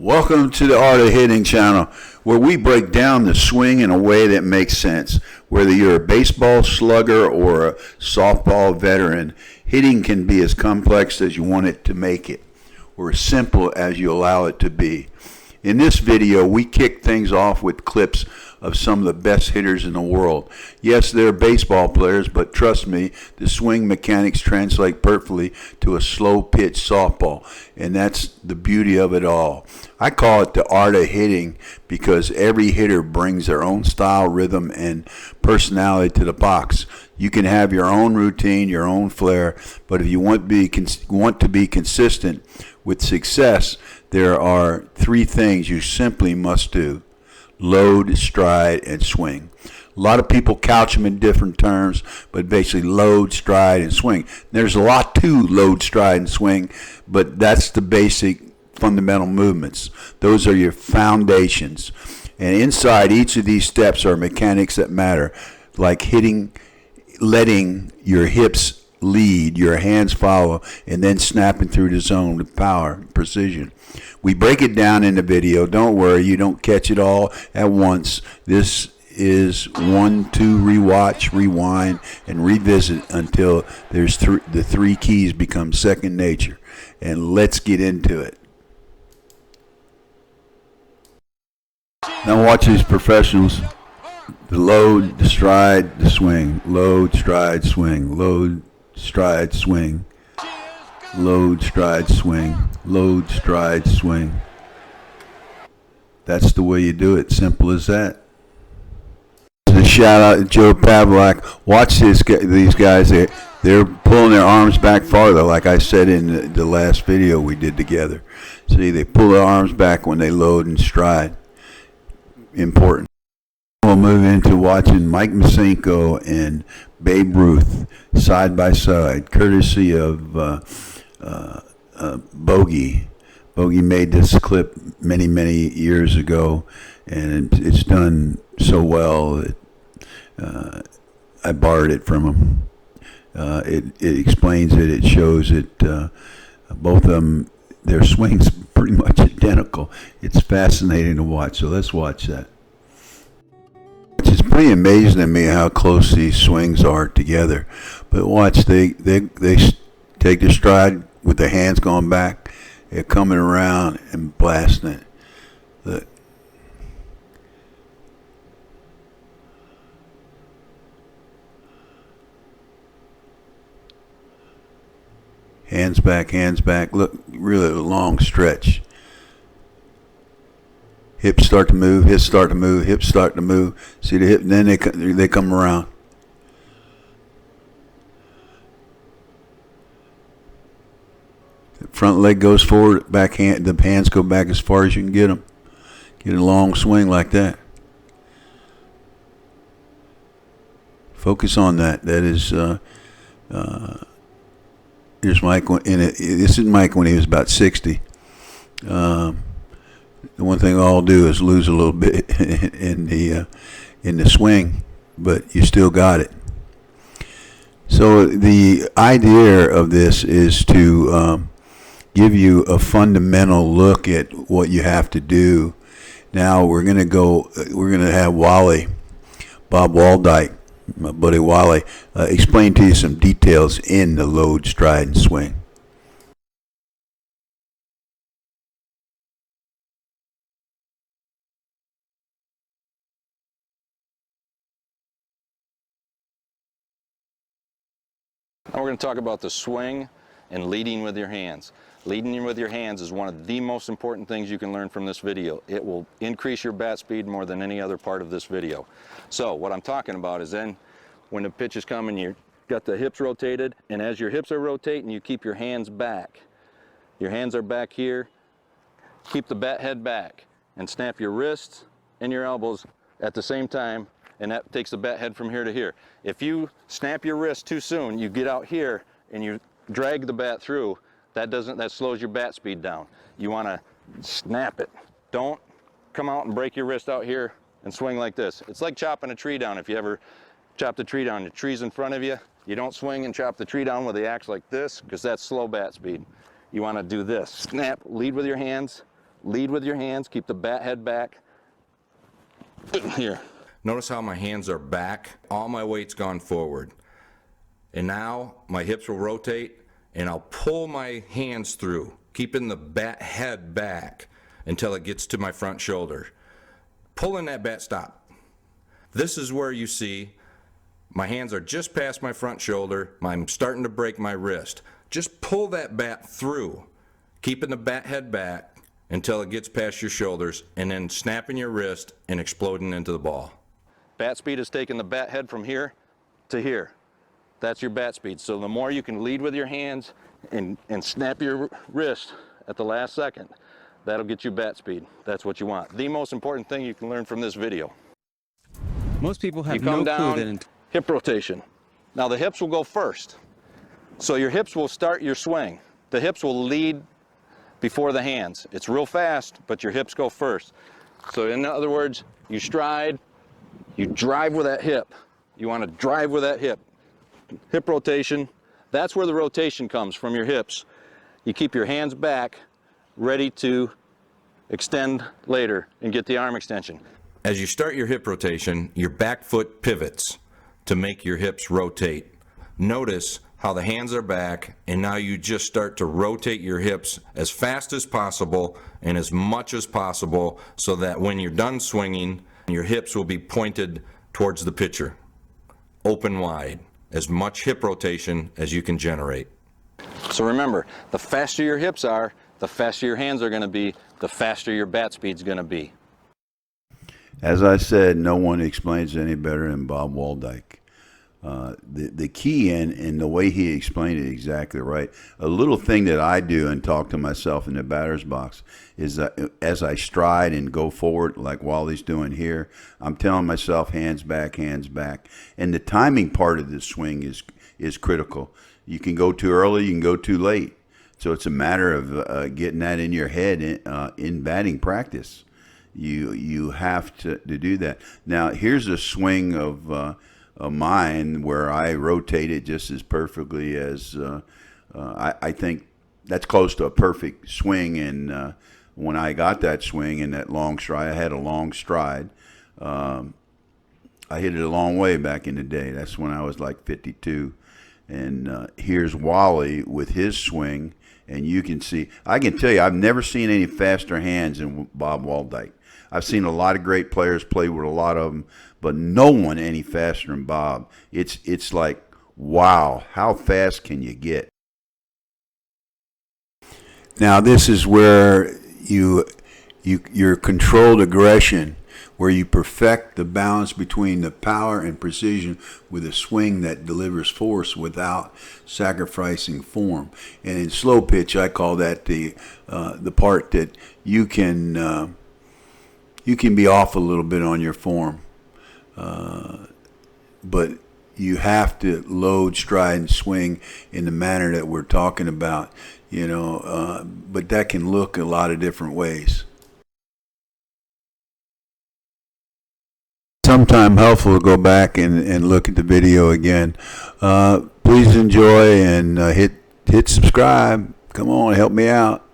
Welcome to the Art of Hitting channel, where we break down the swing in a way that makes sense. Whether you're a baseball slugger or a softball veteran, hitting can be as complex as you want it to make it, or as simple as you allow it to be. In this video, we kick things off with clips of some of the best hitters in the world. Yes, they're baseball players, but trust me, the swing mechanics translate perfectly to a slow-pitch softball, and that's the beauty of it all. I call it the art of hitting because every hitter brings their own style, rhythm, and personality to the box. You can have your own routine, your own flair, but if you want to be consistent with success, there are three things you simply must do: load, stride, and swing. A lot of people couch them in different terms, but basically load, stride, and swing. There's a lot to load, stride, and swing, but that's the basic fundamental movements. Those are your foundations. And inside each of these steps are mechanics that matter, like hitting, letting your hips lead, your hands follow, and then snapping through the zone with power and precision. We break it down in the video. Don't worry, you don't catch it all at once. This is 1, 2, rewatch, rewind, and revisit until the three keys become second nature. And let's get into it. Now watch these professionals. The load, the stride, the swing. Load, stride, swing. Load, stride, swing. Load, stride, swing. Load, stride, swing. That's the way you do it. Simple as that. The shout out to Joe Pavlak. Watch these guys. They're pulling their arms back farther, like I said in the last video we did together. See, they pull their arms back when they load and stride. Important. We'll move into watching Mike Trout and Babe Ruth side by side, courtesy of Bogey. Bogey made this clip many years ago, and it's done so well that I borrowed it from him. It explains it. It shows it. Both of them, their swings pretty much identical. It's fascinating to watch. So let's watch that. It's pretty amazing to me how close these swings are together. But watch, they take their stride with their hands going back. They're coming around and blasting it. Look. Hands back, hands back. Look, really a long stretch. Hips start to move, hips start to move, hips start to move. See the hip, and then they come around. The front leg goes forward, back hand, the hands go back as far as you can get them. Get a long swing like that. Focus on that. That is, here's Mike. This is Mike when he was about 60. The one thing I'll do is lose a little bit in the swing, but you still got it. So the idea of this is to give you a fundamental look at what you have to do. Now we're gonna have Bob Waldyke, my buddy Wally, explain to you some details in the load, stride, and swing. Now we're going to talk about the swing and leading with your hands. Leading with your hands is one of the most important things you can learn from this video. It will increase your bat speed more than any other part of this video. So what I'm talking about is then when the pitch is coming, you've got the hips rotated, and as your hips are rotating, you keep your hands back. Your hands are back here. Keep the bat head back and snap your wrists and your elbows at the same time, and that takes the bat head from here to here. If you snap your wrist too soon, you get out here and you drag the bat through, that slows your bat speed down. You want to snap it. Don't come out and break your wrist out here and swing like this. It's like chopping a tree down. If you ever chop the tree down, the tree's in front of you, you don't swing and chop the tree down with the axe like this, because that's slow bat speed. You want to do this. Snap, lead with your hands, lead with your hands, keep the bat head back. Here. Notice how my hands are back, all my weight's gone forward. And now my hips will rotate and I'll pull my hands through, keeping the bat head back until it gets to my front shoulder. Pulling that bat stop. This is where you see my hands are just past my front shoulder. I'm starting to break my wrist. Just pull that bat through, keeping the bat head back until it gets past your shoulders, and then snapping your wrist and exploding into the ball. Bat speed is taking the bat head from here to here. That's your bat speed. So the more you can lead with your hands and snap your wrist at the last second, that'll get you bat speed. That's what you want. The most important thing you can learn from this video. Most people have You come no down, clue that hip rotation. Now the hips will go first. So your hips will start your swing. The hips will lead before the hands. It's real fast, but your hips go first. So in other words, you stride, you drive with that hip. You want to drive with that hip. Hip rotation, that's where the rotation comes from your hips. You keep your hands back, ready to extend later and get the arm extension. As you start your hip rotation, your back foot pivots to make your hips rotate. Notice how the hands are back, and now you just start to rotate your hips as fast as possible and as much as possible so that when you're done swinging, your hips will be pointed towards the pitcher. Open wide. As much hip rotation as you can generate. So remember, the faster your hips are, the faster your hands are going to be, the faster your bat speed's going to be. As I said, no one explains any better than Bob Waldyke. The key in the way he explained it exactly right. A little thing that I do and talk to myself in the batter's box is that as I stride and go forward, like Wally's doing here, I'm telling myself hands back, hands back. And the timing part of this swing is critical. You can go too early, you can go too late. So it's a matter of getting that in your head in batting practice. You have to do that. Now here's a swing of mine where I rotate it just as perfectly as I think that's close to a perfect swing. And when I got that swing and that long stride, I had a long stride. I hit it a long way back in the day. That's when I was like 52. And here's Wally with his swing, and you can see. I can tell you, I've never seen any faster hands than Bob Waldyke. I've seen a lot of great players play with a lot of them, but no one any faster than Bob. It's like, wow, how fast can you get? Now this is where your controlled aggression, where you perfect the balance between the power and precision with a swing that delivers force without sacrificing form. And in slow pitch, I call that the part that you can be off a little bit on your form, but you have to load, stride, and swing in the manner that we're talking about, but that can look a lot of different ways. Sometime helpful to go back and look at the video again. Please enjoy and hit subscribe. Come on, help me out.